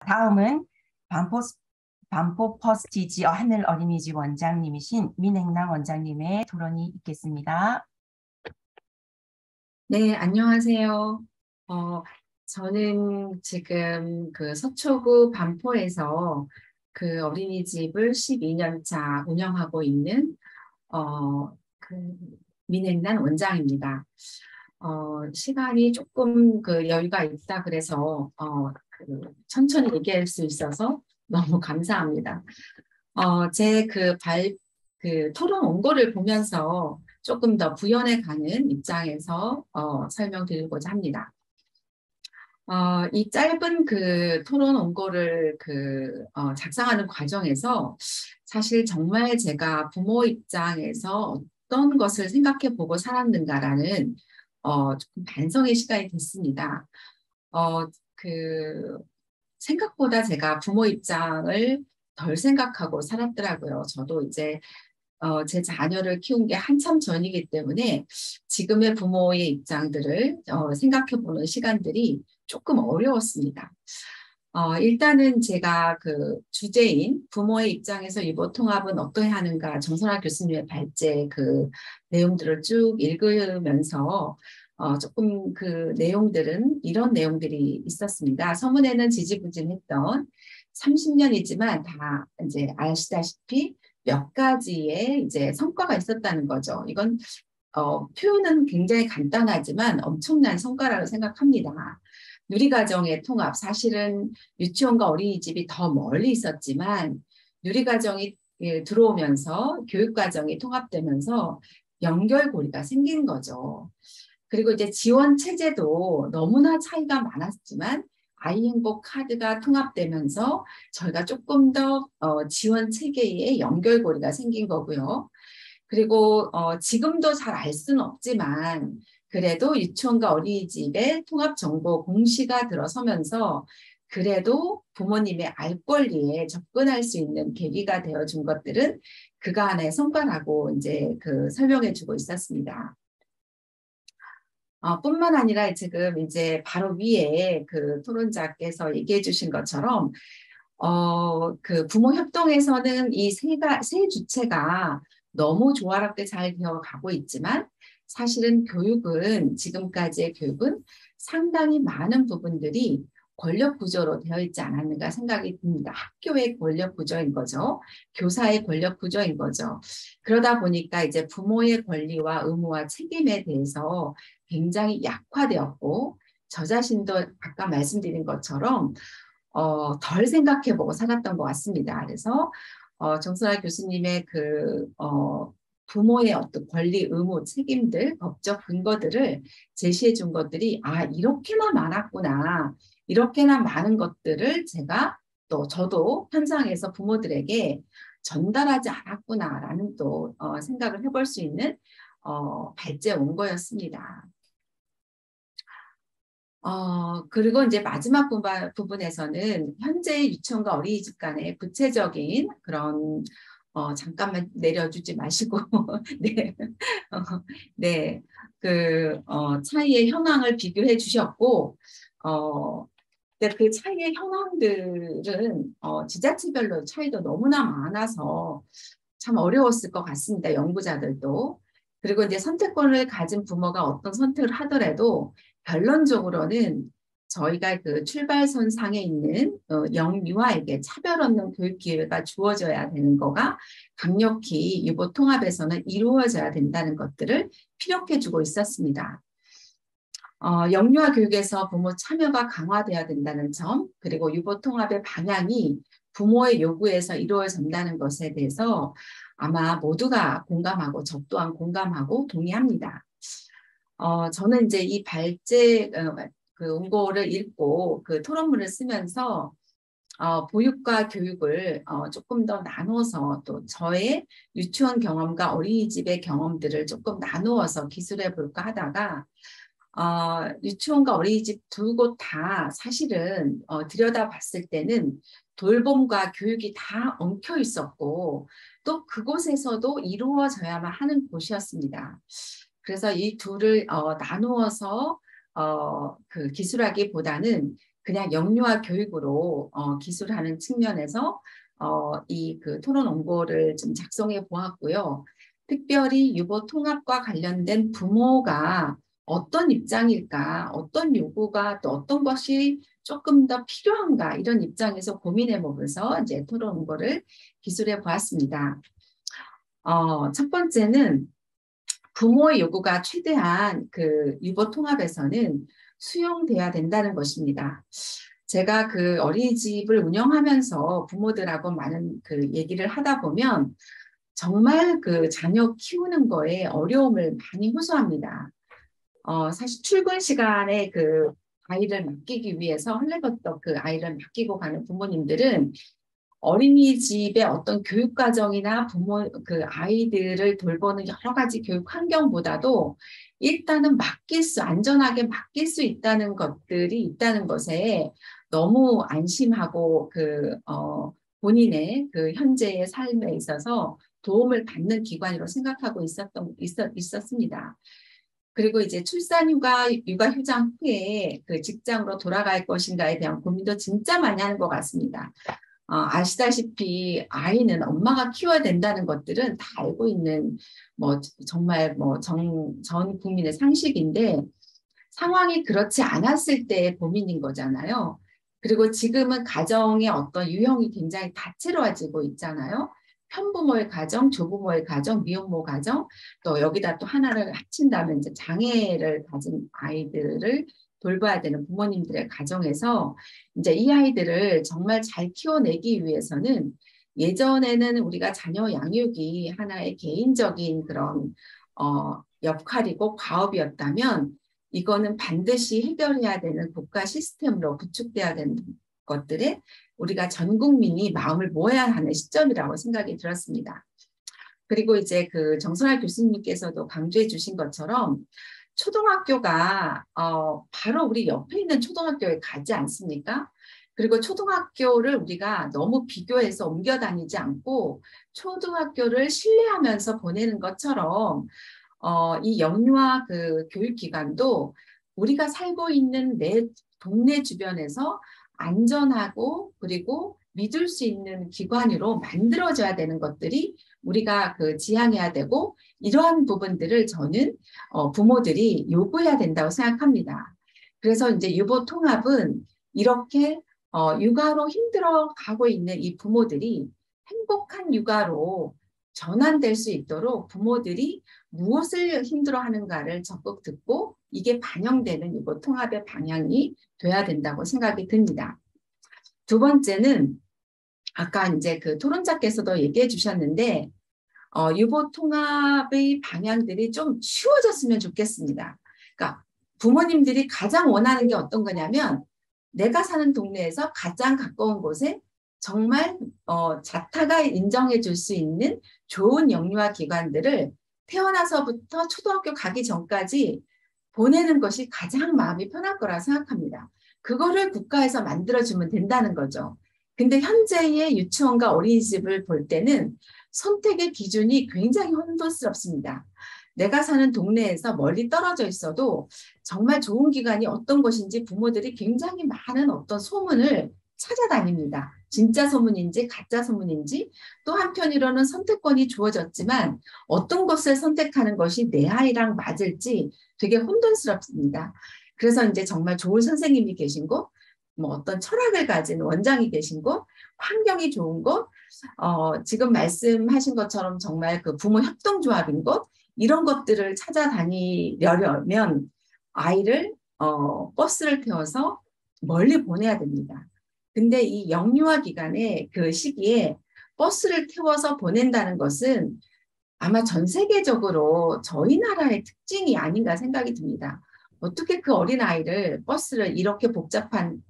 다음은 반포, 반포 퍼스티지 하늘 어린이집 원장님이신 민행랑 원장님의 토론이 있겠습니다. 네, 안녕하세요. 어, 저는 지금 그 서초구 반포에서 그 어린이집을 12년 차 운영하고 있는 그 민행란 원장입니다. 시간이 조금 그 여유가 있다 그래서 천천히 얘기할 수 있어서 너무 감사합니다. 제 그 토론 원고를 보면서 조금 더 부연해 가는 입장에서 설명드리고자 합니다. 이 짧은 그 토론 원고를 작성하는 과정에서 사실 정말 제가 부모 입장에서 어떤 것을 생각해 보고 살았는가라는 조금 반성의 시간이 됐습니다. 어, 그 생각보다 제가 부모 입장을 덜 생각하고 살았더라고요. 저도 이제 제 자녀를 키운 게 한참 전이기 때문에 지금의 부모의 입장들을 생각해보는 시간들이 조금 어려웠습니다. 일단은 제가 그 주제인 부모의 입장에서 유보 통합은 어떠해야 하는가 정선화 교수님의 발제 그 내용들을 쭉 읽으면서 조금 그 내용들은 이런 내용들이 있었습니다. 서문에는 지지부진했던 30년이지만 다 이제 아시다시피 몇 가지의 이제 성과가 있었다는 거죠. 이건 표현은 굉장히 간단하지만 엄청난 성과라고 생각합니다. 누리과정의 통합, 사실은 유치원과 어린이집이 더 멀리 있었지만 누리과정이 들어오면서 교육과정이 통합되면서 연결고리가 생긴 거죠. 그리고 이제 지원 체제도 너무나 차이가 많았지만 아이행복 카드가 통합되면서 저희가 조금 더 지원 체계의 연결고리가 생긴 거고요. 그리고 지금도 잘 알 수는 없지만 그래도 유치원과 어린이집의 통합정보 공시가 들어서면서 그래도 부모님의 알 권리에 접근할 수 있는 계기가 되어준 것들은 그간의 성과라고 이제 그 설명해주고 있었습니다. 뿐만 아니라 지금 이제 바로 위에 그 토론자께서 얘기해 주신 것처럼 그 부모 협동에서는 이 세 주체가 너무 조화롭게 잘 되어 가고 있지만 사실은 교육은 지금까지의 교육은 상당히 많은 부분들이 권력 구조로 되어 있지 않았는가 생각이 듭니다. 학교의 권력 구조인 거죠. 교사의 권력 구조인 거죠. 그러다 보니까 이제 부모의 권리와 의무와 책임에 대해서 굉장히 약화되었고 저 자신도 아까 말씀드린 것처럼 덜 생각해보고 살았던 것 같습니다. 그래서 정선아 교수님의 부모의 어떤 권리, 의무, 책임들, 법적 근거들을 제시해 준 것들이 이렇게나 많았구나. 이렇게나 많은 것들을 제가 또 저도 현장에서 부모들에게 전달하지 않았구나라는 또 생각을 해볼 수 있는 발제 원고였습니다. 그리고 이제 마지막 부분에서는 현재 유치원과 어린이집 간의 구체적인 그런, 잠깐만 내려주지 마시고, 네, 네, 차이의 현황을 비교해 주셨고, 근데 그 차이의 현황들은, 지자체별로 차이도 너무나 많아서 참 어려웠을 것 같습니다. 연구자들도. 그리고 이제 선택권을 가진 부모가 어떤 선택을 하더라도 결론적으로는 저희가 그 출발선 상에 있는 영유아에게 차별 없는 교육 기회가 주어져야 되는 거가 강력히 유보 통합에서는 이루어져야 된다는 것들을 피력해 주고 있었습니다. 영유아 교육에서 부모 참여가 강화돼야 된다는 점, 그리고 유보 통합의 방향이 부모의 요구에서 이루어진다는 것에 대해서 아마 모두가 공감하고 저 또한 공감하고 동의합니다. 저는 이제 이 발제 그 원고를 읽고 그 토론문을 쓰면서 보육과 교육을 조금 더 나눠서 또 저의 유치원 경험과 어린이집의 경험들을 조금 나누어서 기술해 볼까 하다가 유치원과 어린이집 두 곳 다 사실은 들여다봤을 때는 돌봄과 교육이 다 엉켜 있었고 또 그곳에서도 이루어져야만 하는 곳이었습니다. 그래서 이 둘을 나누어서 그 기술하기보다는 그냥 영유아 교육으로 기술하는 측면에서 이 그 토론 원고를 좀 작성해 보았고요. 특별히 유보 통합과 관련된 부모가 어떤 입장일까, 어떤 요구가 또 어떤 것이 조금 더 필요한가 이런 입장에서 고민해 보면서 이제 토론 원고를 기술해 보았습니다. 첫 번째는 부모의 요구가 최대한 그 유보 통합에서는 수용돼야 된다는 것입니다. 제가 그 어린이집을 운영하면서 부모들하고 많은 그 얘기를 하다 보면 정말 그 자녀 키우는 거에 어려움을 많이 호소합니다. 사실 출근 시간에 그 아이를 맡기기 위해서 헐레벌떡 그 아이를 맡기고 가는 부모님들은 어린이집의 어떤 교육 과정이나 부모 그 아이들을 돌보는 여러 가지 교육 환경보다도 일단은 안전하게 맡길 수 있다는 것들이 있다는 것에 너무 안심하고 본인의 그 현재의 삶에 있어서 도움을 받는 기관으로 생각하고 있었습니다. 그리고 이제 육아 휴장 후에 그 직장으로 돌아갈 것인가에 대한 고민도 진짜 많이 하는 것 같습니다. 아시다시피 아이는 엄마가 키워야 된다는 것들은 다 알고 있는 정말 전 국민의 상식인데 상황이 그렇지 않았을 때의 고민인 거잖아요. 그리고 지금은 가정의 어떤 유형이 굉장히 다채로워지고 있잖아요. 편부모의 가정, 조부모의 가정, 미혼모 가정, 또 여기다 또 하나를 합친다면 이제 장애를 가진 아이들을 돌봐야 되는 부모님들의 가정에서 이제 이 아이들을 정말 잘 키워내기 위해서는 예전에는 우리가 자녀 양육이 하나의 개인적인 그런 역할이고 과업이었다면 이거는 반드시 해결해야 되는 국가 시스템으로 구축돼야 되는 것들에 우리가 전 국민이 마음을 모아야 하는 시점이라고 생각이 들었습니다. 그리고 이제 그 정선아 교수님께서도 강조해 주신 것처럼 초등학교가 바로 우리 옆에 있는 초등학교에 가지 않습니까? 그리고 초등학교를 우리가 너무 비교해서 옮겨 다니지 않고 초등학교를 신뢰하면서 보내는 것처럼 이 영유아 그 교육기관도 우리가 살고 있는 내 동네 주변에서 안전하고 그리고 믿을 수 있는 기관으로 만들어져야 되는 것들이 우리가 그 지향해야 되고 이러한 부분들을 저는 부모들이 요구해야 된다고 생각합니다. 그래서 이제 유보 통합은 이렇게 육아로 힘들어 가고 있는 이 부모들이 행복한 육아로 전환될 수 있도록 부모들이 무엇을 힘들어하는가를 적극 듣고 이게 반영되는 유보 통합의 방향이 돼야 된다고 생각이 듭니다. 두 번째는 아까 이제 그 토론자께서도 얘기해 주셨는데 유보 통합의 방향들이 좀 쉬워졌으면 좋겠습니다. 그러니까 부모님들이 가장 원하는 게 어떤 거냐면 내가 사는 동네에서 가장 가까운 곳에 정말 자타가 인정해 줄 수 있는 좋은 영유아 기관들을 태어나서부터 초등학교 가기 전까지 보내는 것이 가장 마음이 편할 거라 생각합니다. 그거를 국가에서 만들어주면 된다는 거죠. 근데 현재의 유치원과 어린이집을 볼 때는 선택의 기준이 굉장히 혼돈스럽습니다. 내가 사는 동네에서 멀리 떨어져 있어도 정말 좋은 기관이 어떤 것인지 부모들이 굉장히 많은 어떤 소문을 찾아다닙니다. 진짜 소문인지 가짜 소문인지 또 한편으로는 선택권이 주어졌지만 어떤 것을 선택하는 것이 내 아이랑 맞을지 되게 혼돈스럽습니다. 그래서 이제 정말 좋은 선생님이 계신 곳, 어떤 철학을 가진 원장이 계신 곳, 환경이 좋은 곳, 지금 말씀하신 것처럼 정말 그 부모 협동조합인 곳, 이런 것들을 찾아다니려면 아이를 버스를 태워서 멀리 보내야 됩니다. 근데 이 영유아 기간에 그 시기에 버스를 태워서 보낸다는 것은 아마 전 세계적으로 저희 나라의 특징이 아닌가 생각이 듭니다. 어떻게 그 어린아이를 버스를 이렇게 복잡한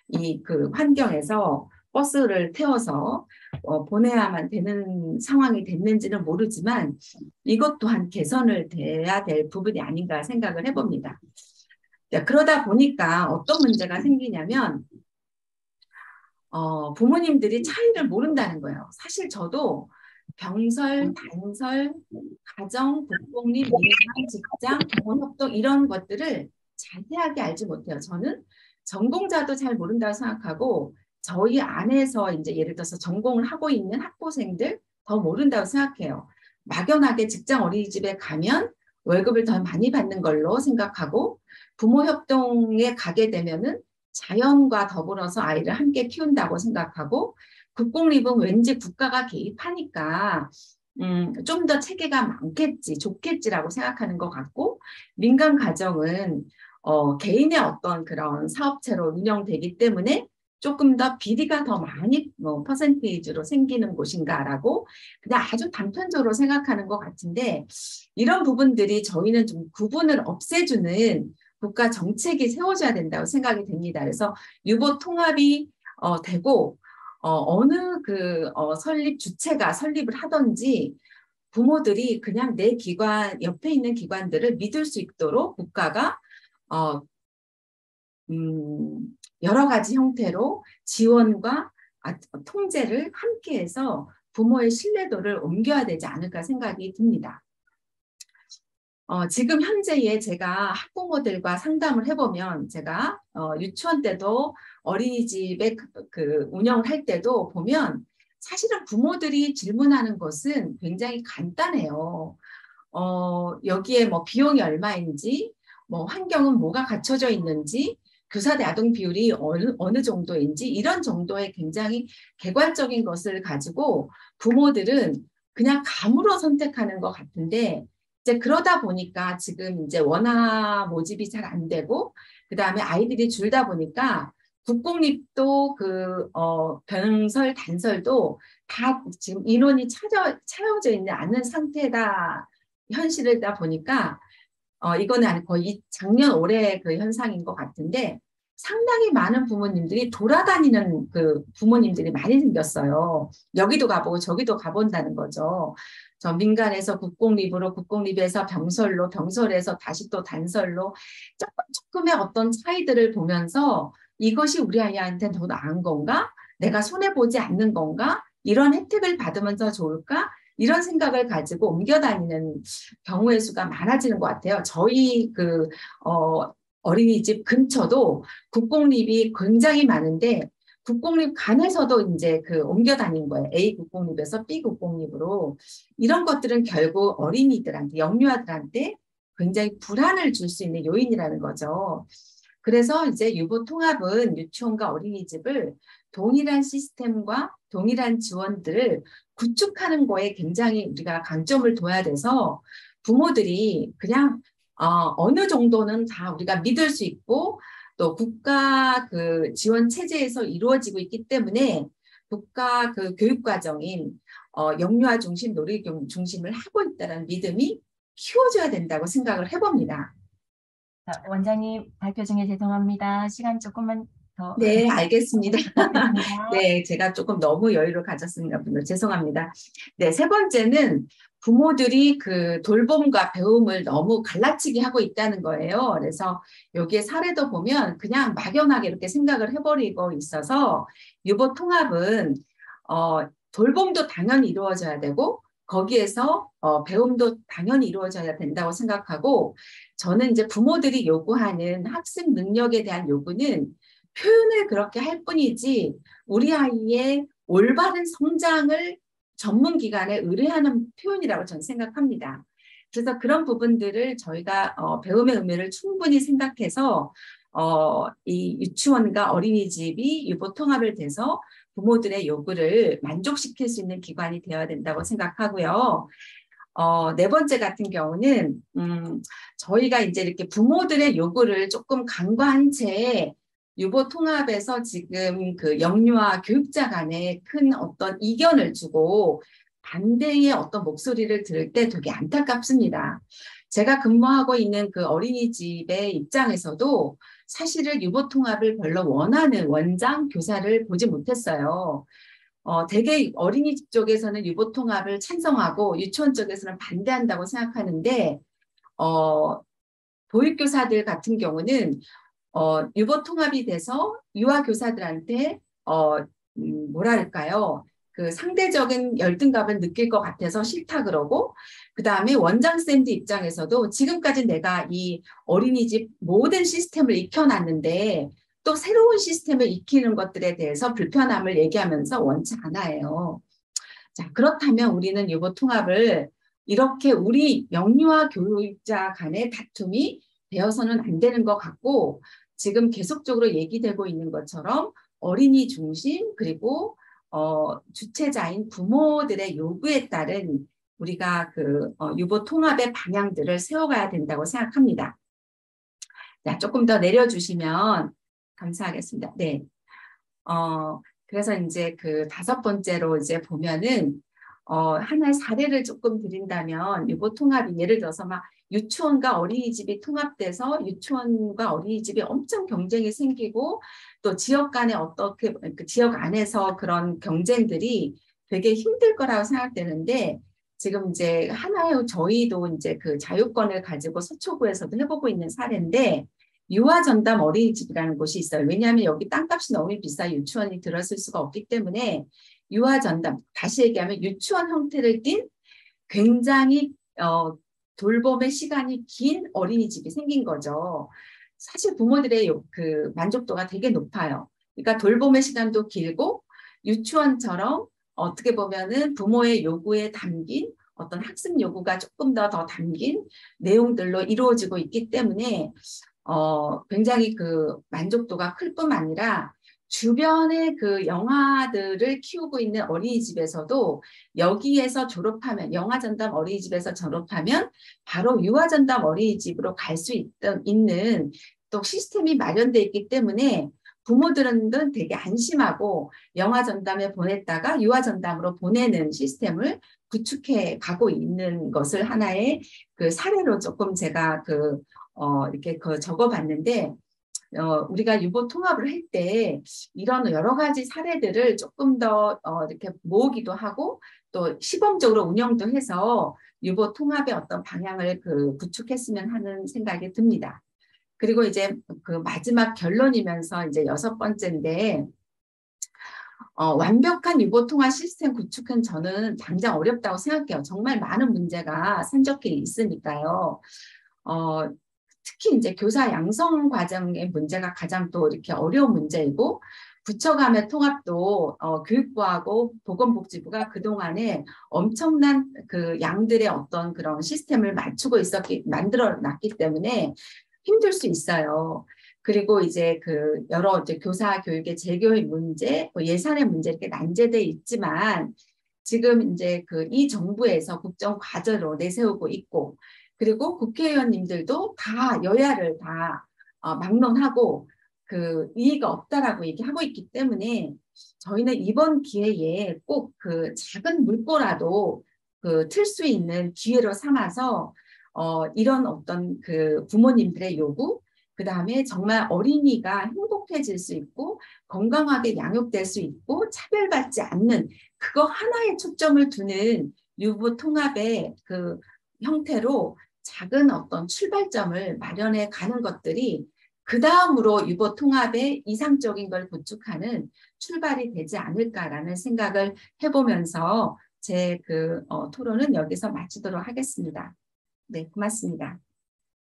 이 그 환경에서 버스를 태워서 보내야만 되는 상황이 됐는지는 모르지만 이것 또한 개선을 돼야 될 부분이 아닌가 생각을 해봅니다. 그러다 보니까 어떤 문제가 생기냐면 부모님들이 차이를 모른다는 거예요. 사실 저도 병설, 단설, 가정, 북복리, 민간, 직장, 동호협동 이런 것들을 자세하게 알지 못해요. 저는 전공자도 잘 모른다고 생각하고 저희 안에서 이제 예를 들어서 전공을 하고 있는 학부생들 더 모른다고 생각해요. 막연하게 직장 어린이집에 가면 월급을 더 많이 받는 걸로 생각하고 부모 협동에 가게 되면은 자연과 더불어서 아이를 함께 키운다고 생각하고 국공립은 왠지 국가가 개입하니까 좀 더 체계가 많겠지, 좋겠지라고 생각하는 것 같고 민간 가정은 개인의 어떤 그런 사업체로 운영되기 때문에 조금 더 비리가 더 많이 퍼센테이지로 생기는 곳인가라고 그냥 아주 단편적으로 생각하는 것 같은데 이런 부분들이 저희는 좀 구분을 없애주는 국가 정책이 세워져야 된다고 생각이 됩니다. 그래서 유보 통합이 되고 어느 설립 주체가 설립을 하든지 부모들이 그냥 내 기관 옆에 있는 기관들을 믿을 수 있도록 국가가 어, 여러 가지 형태로 지원과 통제를 함께해서 부모의 신뢰도를 옮겨야 되지 않을까 생각이 듭니다. 지금 현재에 제가 학부모들과 상담을 해보면 제가 유치원 때도 어린이집에 운영을 할 때도 보면 사실은 부모들이 질문하는 것은 굉장히 간단해요. 여기에 뭐 비용이 얼마인지, 뭐 환경은 뭐가 갖춰져 있는지, 교사 대 아동 비율이 어느 정도인지 이런 정도의 굉장히 객관적인 것을 가지고 부모들은 그냥 감으로 선택하는 것 같은데 이제 그러다 보니까 지금 이제 원화 모집이 잘 안 되고 그다음에 아이들이 줄다 보니까 국공립도 병설 단설도 다 지금 인원이 차려져 있지 않은 상태다 현실이다 보니까 이거는 거의 작년 올해 그 현상인 것 같은데 상당히 많은 부모님들이 돌아다니는 그 부모님들이 많이 생겼어요. 여기도 가보고 저기도 가본다는 거죠. 저 민간에서 국공립으로 국공립에서 병설로 병설에서 다시 또 단설로 조금의 어떤 차이들을 보면서 이것이 우리 아이한테 더 나은 건가? 내가 손해보지 않는 건가? 이런 혜택을 받으면 더 좋을까? 이런 생각을 가지고 옮겨 다니는 경우의 수가 많아지는 것 같아요. 저희 어린이집 근처도 국공립이 굉장히 많은데 국공립 간에서도 이제 옮겨 다닌 거예요. A 국공립에서 B 국공립으로. 이런 것들은 결국 어린이들한테, 영유아들한테 굉장히 불안을 줄 수 있는 요인이라는 거죠. 그래서 이제 유보 통합은 유치원과 어린이집을 동일한 시스템과 동일한 지원들을 구축하는 거에 굉장히 우리가 강점을 둬야 돼서 부모들이 그냥 어느 정도는 다 우리가 믿을 수 있고 또 국가 지원 체제에서 이루어지고 있기 때문에 국가 교육 과정인 영유아 중심, 놀이교육 중심을 하고 있다는 믿음이 키워줘야 된다고 생각을 해봅니다. 자, 원장님 발표 중에 죄송합니다. 시간 조금만 더. 네, 알겠습니다. 부탁드립니다. 네, 제가 조금 너무 여유를 가졌습니다. 죄송합니다. 네, 세 번째는 부모들이 돌봄과 배움을 너무 갈라치기 하고 있다는 거예요. 그래서 여기에 사례도 보면 그냥 막연하게 이렇게 생각을 해버리고 있어서 유보 통합은 돌봄도 당연히 이루어져야 되고 거기에서 배움도 당연히 이루어져야 된다고 생각하고 저는 이제 부모들이 요구하는 학습 능력에 대한 요구는 표현을 그렇게 할 뿐이지 우리 아이의 올바른 성장을 전문기관에 의뢰하는 표현이라고 저는 생각합니다. 그래서 그런 부분들을 저희가 배움의 의미를 충분히 생각해서 이 유치원과 어린이집이 유보 통합을 돼서 부모들의 요구를 만족시킬 수 있는 기관이 되어야 된다고 생각하고요. 네 번째 같은 경우는 저희가 이제 이렇게 부모들의 요구를 조금 간과한 채 유보 통합에서 지금 영유아 교육자 간에 큰 어떤 이견을 주고 반대의 어떤 목소리를 들을 때 되게 안타깝습니다. 제가 근무하고 있는 어린이집의 입장에서도 사실은 유보 통합을 별로 원하는 원장, 교사를 보지 못했어요. 되게 어린이집 쪽에서는 유보 통합을 찬성하고 유치원 쪽에서는 반대한다고 생각하는데 보육교사들 같은 경우는 유보 통합이 돼서 유아 교사들한테 뭐랄까요? 상대적인 열등감을 느낄 것 같아서 싫다 그러고 그다음에 원장쌤들 입장에서도 지금까지 내가 이 어린이집 모든 시스템을 익혀놨는데 또 새로운 시스템을 익히는 것들에 대해서 불편함을 얘기하면서 원치 않아요. 자, 그렇다면 우리는 유보 통합을 이렇게 우리 영유아 교육자 간의 다툼이 되어서는 안 되는 것 같고, 지금 계속적으로 얘기되고 있는 것처럼 어린이 중심 그리고 주체자인 부모들의 요구에 따른 우리가 유보 통합의 방향들을 세워가야 된다고 생각합니다. 자, 조금 더 내려주시면 감사하겠습니다. 네. 그래서 이제 그 5번째로 이제 보면은, 하나의 사례를 조금 드린다면, 유보 통합이 예를 들어서 막 유치원과 어린이집이 통합돼서 유치원과 어린이집이 엄청 경쟁이 생기고, 또 지역 간에 어떻게, 그 지역 안에서 그런 경쟁들이 되게 힘들 거라고 생각되는데, 지금 이제 하나의 저희도 이제 그 자유권을 가지고 서초구에서도 해보고 있는 사례인데, 유아전담 어린이집이라는 곳이 있어요. 왜냐하면 여기 땅값이 너무 비싸 유치원이 들어설 수가 없기 때문에 유아전담, 다시 얘기하면 유치원 형태를 띤 굉장히 돌봄의 시간이 긴 어린이집이 생긴 거죠. 사실 부모들의 그 만족도가 되게 높아요. 그러니까 돌봄의 시간도 길고 유치원처럼 어떻게 보면은 부모의 요구에 담긴 어떤 학습 요구가 조금 더 담긴 내용들로 이루어지고 있기 때문에 굉장히 그 만족도가 클 뿐 아니라 주변의 그 영아들을 키우고 있는 어린이집에서도 여기에서 졸업하면, 영아전담 어린이집에서 졸업하면 바로 유아전담 어린이집으로 갈 수 있는 또 시스템이 마련되어 있기 때문에 부모들은 되게 안심하고 영아전담에 보냈다가 유아전담으로 보내는 시스템을 구축해 가고 있는 것을 하나의 그 사례로 조금 제가 이렇게 적어봤는데, 우리가 유보 통합을 할 때 이런 여러 가지 사례들을 조금 더 이렇게 모으기도 하고 또 시범적으로 운영도 해서 유보 통합의 어떤 방향을 구축했으면 하는 생각이 듭니다. 그리고 이제 그 마지막 결론이면서 이제 6번째인데, 완벽한 유보 통합 시스템 구축은 저는 당장 어렵다고 생각해요. 정말 많은 문제가 산적해 있으니까요. 특히 이제 교사 양성 과정의 문제가 가장 또 이렇게 어려운 문제이고, 부처 간의 통합도 교육부하고 보건복지부가 그동안에 엄청난 그 양들의 어떤 그런 시스템을 만들어 놨기 때문에 힘들 수 있어요. 그리고 이제 여러 이제 교사 교육의 재교육 문제, 예산의 문제 이렇게 난제돼 있지만, 지금 이제 이 정부에서 국정 과제로 내세우고 있고, 그리고 국회의원님들도 다 여야를 다 막론하고 이의가 없다라고 얘기하고 있기 때문에 저희는 이번 기회에 꼭 작은 물꼬라도 틀 수 있는 기회로 삼아서 이런 어떤 부모님들의 요구, 그 다음에 정말 어린이가 행복해질 수 있고 건강하게 양육될 수 있고 차별받지 않는 그거 하나에 초점을 두는 유보 통합의 형태로 작은 어떤 출발점을 마련해 가는 것들이 그 다음으로 유보 통합의 이상적인 걸 구축하는 출발이 되지 않을까라는 생각을 해보면서 제 토론은 여기서 마치도록 하겠습니다. 네, 고맙습니다.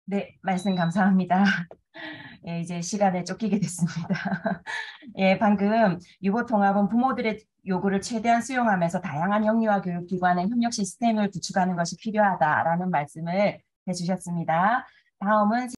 네, 말씀 감사합니다. 예, 이제 시간에 쫓기게 됐습니다. 예, 방금 유보 통합은 부모들의 요구를 최대한 수용하면서 다양한 영유아 교육기관의 협력 시스템을 구축하는 것이 필요하다라는 말씀을 해주셨습니다. 다음은